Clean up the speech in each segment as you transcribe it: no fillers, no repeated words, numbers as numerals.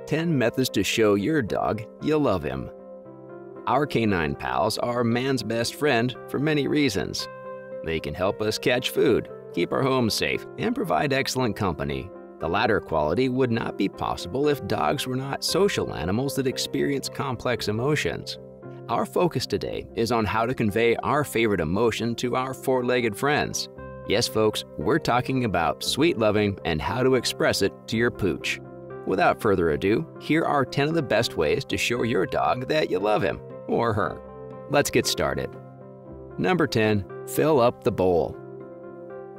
10 methods to show your dog you love him. Our canine pals are man's best friend for many reasons. They can help us catch food, keep our homes safe, and provide excellent company. The latter quality would not be possible if dogs were not social animals that experience complex emotions. Our focus today is on how to convey our favorite emotion to our four-legged friends. Yes, folks, we're talking about sweet loving and how to express it to your pooch. Without further ado, here are 10 of the best ways to show your dog that you love him or her. Let's get started. Number 10, fill up the bowl.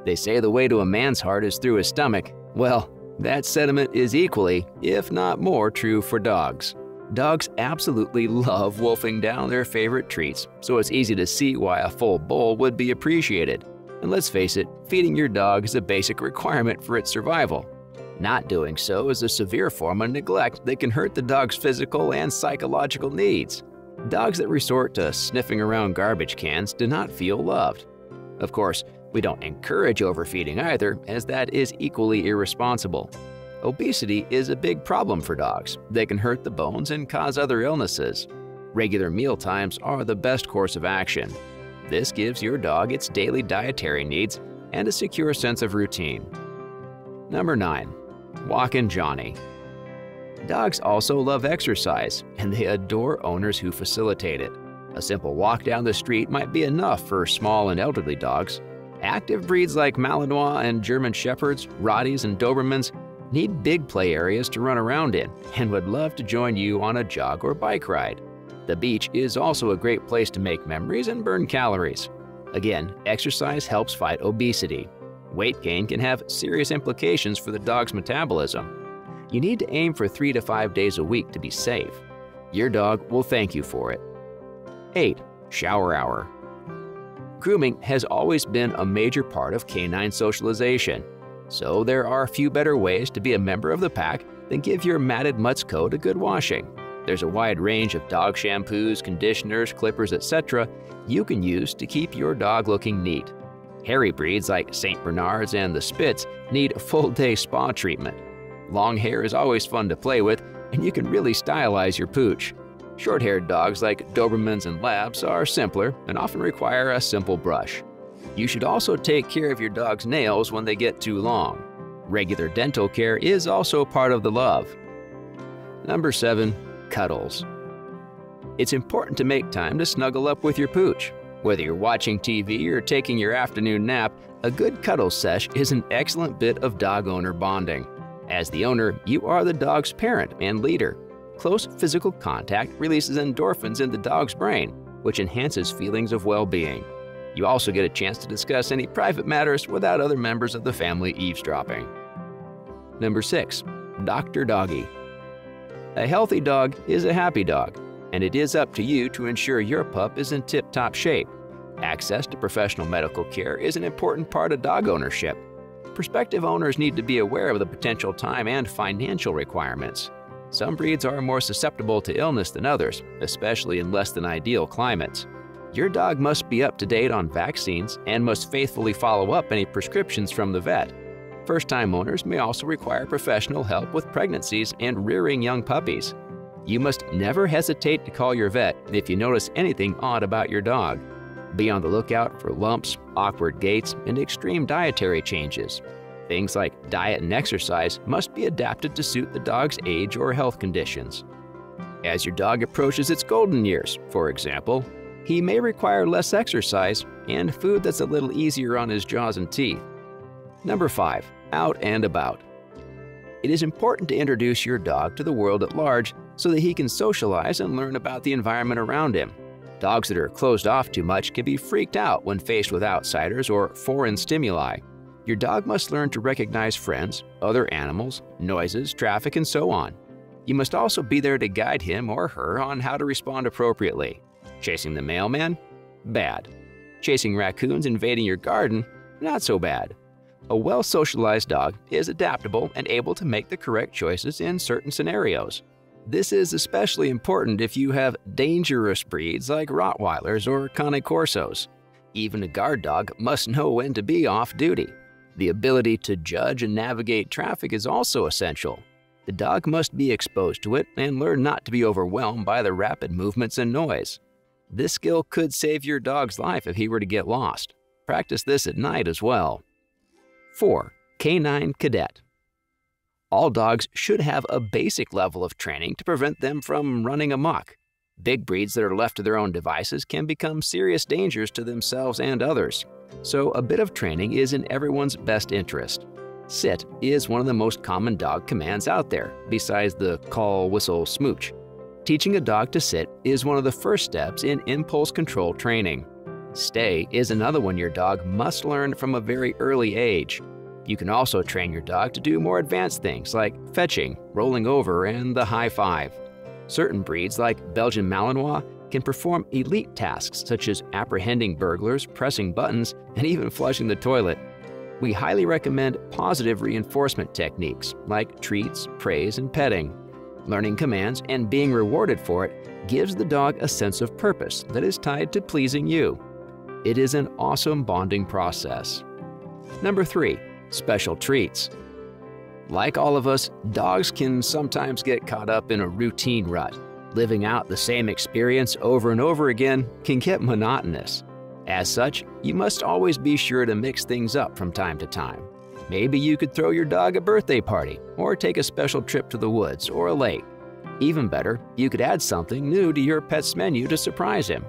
They say the way to a man's heart is through his stomach. Well, that sentiment is equally, if not more, true for dogs. Dogs absolutely love wolfing down their favorite treats, so it's easy to see why a full bowl would be appreciated. And let's face it, feeding your dog is a basic requirement for its survival. Not doing so is a severe form of neglect that can hurt the dog's physical and psychological needs. Dogs that resort to sniffing around garbage cans do not feel loved. Of course, we don't encourage overfeeding either, as that is equally irresponsible. Obesity is a big problem for dogs. They can hurt the bones and cause other illnesses. Regular meal times are the best course of action. This gives your dog its daily dietary needs and a secure sense of routine. Number 9. Walkin' Johnny. Dogs also love exercise, and they adore owners who facilitate it. A simple walk down the street might be enough for small and elderly dogs. Active breeds like Malinois and German Shepherds, Rotties, and Dobermans need big play areas to run around in and would love to join you on a jog or bike ride. The beach is also a great place to make memories and burn calories. Again, exercise helps fight obesity. Weight gain can have serious implications for the dog's metabolism. You need to aim for 3 to 5 days a week to be safe. Your dog will thank you for it. 8. Shower hour. Grooming has always been a major part of canine socialization, so there are few better ways to be a member of the pack than give your matted mutt's coat a good washing. There's a wide range of dog shampoos, conditioners, clippers, etc. you can use to keep your dog looking neat. Hairy breeds like St. Bernards and the Spitz need a full-day spa treatment. Long hair is always fun to play with, and you can really stylize your pooch. Short-haired dogs like Dobermans and Labs are simpler and often require a simple brush. You should also take care of your dog's nails when they get too long. Regular dental care is also part of the love. Number 7. Cuddles. It's important to make time to snuggle up with your pooch. Whether you're watching TV or taking your afternoon nap, a good cuddle sesh is an excellent bit of dog-owner bonding. As the owner, you are the dog's parent and leader. Close physical contact releases endorphins in the dog's brain, which enhances feelings of well-being. You also get a chance to discuss any private matters without other members of the family eavesdropping. Number 6. Dr. Doggie. A healthy dog is a happy dog, and it is up to you to ensure your pup is in tip-top shape. Access to professional medical care is an important part of dog ownership. Prospective owners need to be aware of the potential time and financial requirements. Some breeds are more susceptible to illness than others, especially in less than ideal climates. Your dog must be up to date on vaccines and must faithfully follow up any prescriptions from the vet. First-time owners may also require professional help with pregnancies and rearing young puppies. You must never hesitate to call your vet if you notice anything odd about your dog. Be on the lookout for lumps, awkward gaits, and extreme dietary changes. Things like diet and exercise must be adapted to suit the dog's age or health conditions. As your dog approaches its golden years, for example, he may require less exercise and food that's a little easier on his jaws and teeth. Number 5. Out and about. It is important to introduce your dog to the world at large so that he can socialize and learn about the environment around him. Dogs that are closed off too much can be freaked out when faced with outsiders or foreign stimuli. Your dog must learn to recognize friends, other animals, noises, traffic, and so on. You must also be there to guide him or her on how to respond appropriately. Chasing the mailman? Bad. Chasing raccoons invading your garden? Not so bad. A well-socialized dog is adaptable and able to make the correct choices in certain scenarios. This is especially important if you have dangerous breeds like Rottweilers or Cane Corsos. Even a guard dog must know when to be off duty. The ability to judge and navigate traffic is also essential. The dog must be exposed to it and learn not to be overwhelmed by the rapid movements and noise. This skill could save your dog's life if he were to get lost. Practice this at night as well. 4. Canine Cadet. All dogs should have a basic level of training to prevent them from running amok. Big breeds that are left to their own devices can become serious dangers to themselves and others. So a bit of training is in everyone's best interest. Sit is one of the most common dog commands out there, besides the call, whistle, smooch. Teaching a dog to sit is one of the first steps in impulse control training. Stay is another one your dog must learn from a very early age. You can also train your dog to do more advanced things like fetching, rolling over, and the high five. Certain breeds like Belgian Malinois can perform elite tasks such as apprehending burglars, pressing buttons, and even flushing the toilet. We highly recommend positive reinforcement techniques like treats, praise, and petting. Learning commands and being rewarded for it gives the dog a sense of purpose that is tied to pleasing you. It is an awesome bonding process. Number 3. Special treats. Like all of us, dogs can sometimes get caught up in a routine rut. Living out the same experience over and over again can get monotonous. As such, you must always be sure to mix things up from time to time. Maybe you could throw your dog a birthday party or take a special trip to the woods or a lake. Even better, you could add something new to your pet's menu to surprise him.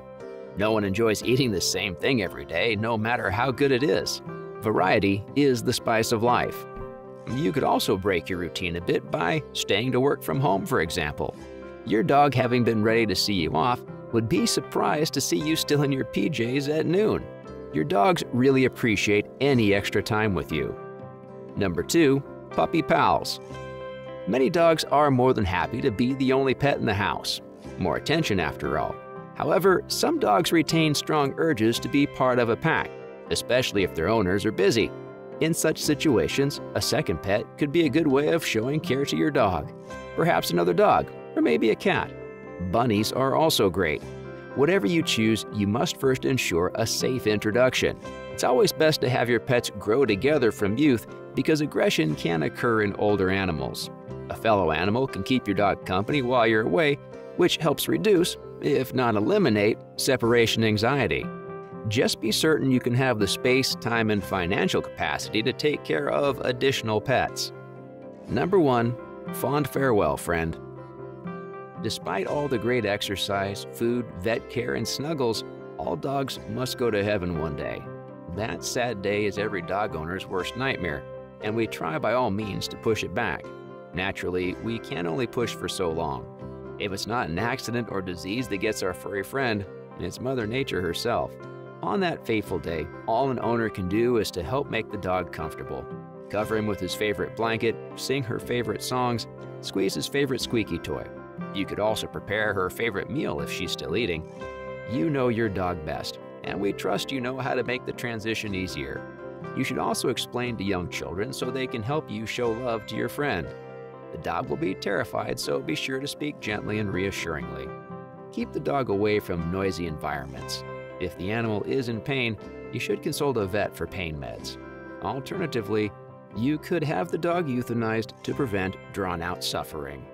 No one enjoys eating the same thing every day, no matter how good it is. Variety is the spice of life. You could also break your routine a bit by staying to work from home, for example. Your dog, having been ready to see you off, would be surprised to see you still in your PJs at noon. Your dogs really appreciate any extra time with you. Number 2. Puppy pals. Many dogs are more than happy to be the only pet in the house. More attention after all. However, some dogs retain strong urges to be part of a pack, especially if their owners are busy. In such situations, a second pet could be a good way of showing care to your dog. Perhaps another dog, or maybe a cat. Bunnies are also great. Whatever you choose, you must first ensure a safe introduction. It's always best to have your pets grow together from youth because aggression can occur in older animals. A fellow animal can keep your dog company while you're away, which helps reduce, if not eliminate, separation anxiety. Just be certain you can have the space, time, and financial capacity to take care of additional pets. Number 1. Fond farewell, friend. Despite all the great exercise, food, vet care, and snuggles, all dogs must go to heaven one day. That sad day is every dog owner's worst nightmare, and we try by all means to push it back. Naturally, we can only push for so long. If it's not an accident or disease that gets our furry friend, it's Mother Nature herself. On that fateful day, all an owner can do is to help make the dog comfortable. Cover him with his favorite blanket, sing her favorite songs, squeeze his favorite squeaky toy. You could also prepare her favorite meal if she's still eating. You know your dog best, and we trust you know how to make the transition easier. You should also explain to young children so they can help you show love to your friend. The dog will be terrified, so be sure to speak gently and reassuringly. Keep the dog away from noisy environments. If the animal is in pain, you should consult a vet for pain meds. Alternatively, you could have the dog euthanized to prevent drawn-out suffering.